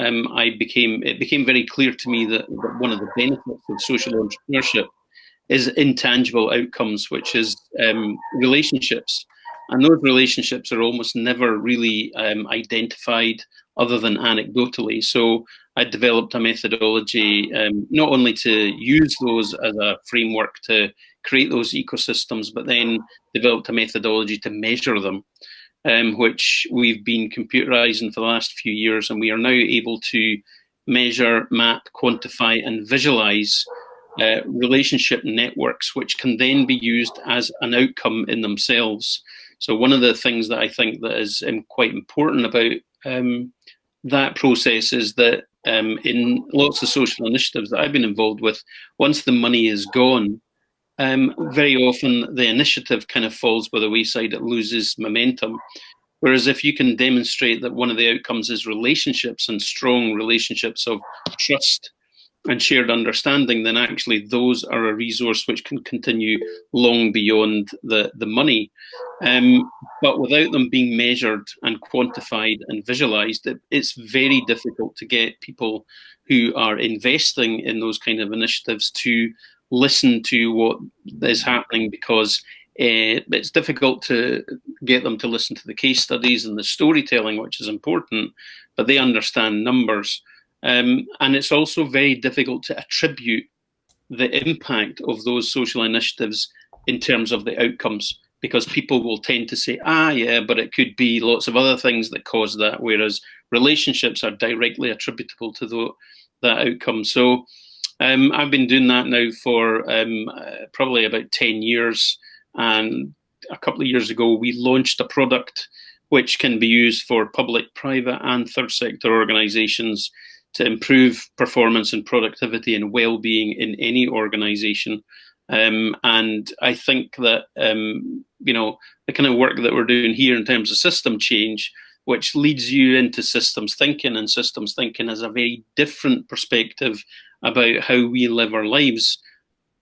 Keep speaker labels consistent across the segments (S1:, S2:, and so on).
S1: it became very clear to me that one of the benefits of social entrepreneurship is intangible outcomes, which is relationships. And those relationships are almost never really identified other than anecdotally. So I developed a methodology not only to use those as a framework to create those ecosystems, but then developed a methodology to measure them, which we've been computerizing for the last few years. And we are now able to measure, map, quantify, and visualize relationship networks, which can then be used as an outcome in themselves. So one of the things that I think that is quite important about that process is that in lots of social initiatives that I've been involved with, once the money is gone, very often the initiative kind of falls by the wayside, it loses momentum. Whereas if you can demonstrate that one of the outcomes is relationships and strong relationships of trust and shared understanding, then actually those are a resource which can continue long beyond the money. But without them being measured and quantified and visualized, it's very difficult to get people who are investing in those kind of initiatives to listen to what is happening, because it's difficult to get them to listen to the case studies and the storytelling, which is important, but they understand numbers. And it's also very difficult to attribute the impact of those social initiatives in terms of the outcomes, because people will tend to say, yeah, but it could be lots of other things that cause that, whereas relationships are directly attributable to that outcome. So I've been doing that now for probably about 10 years. And a couple of years ago, we launched a product which can be used for public, private, and third sector organizations to improve performance and productivity and well-being in any organization. And I think that, the kind of work that we're doing here in terms of system change, which leads you into systems thinking, and systems thinking has a very different perspective about how we live our lives.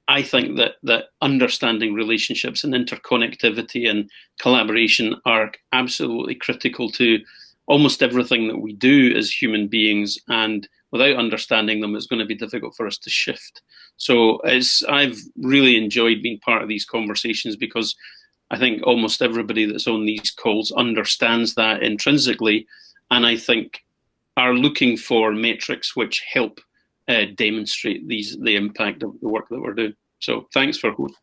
S1: I think that understanding relationships and interconnectivity and collaboration are absolutely critical to almost everything that we do as human beings, and without understanding them, it's going to be difficult for us to shift. So I've really enjoyed being part of these conversations, because I think almost everybody that's on these calls understands that intrinsically, and I think are looking for metrics which help demonstrate the impact of the work that we're doing. So thanks for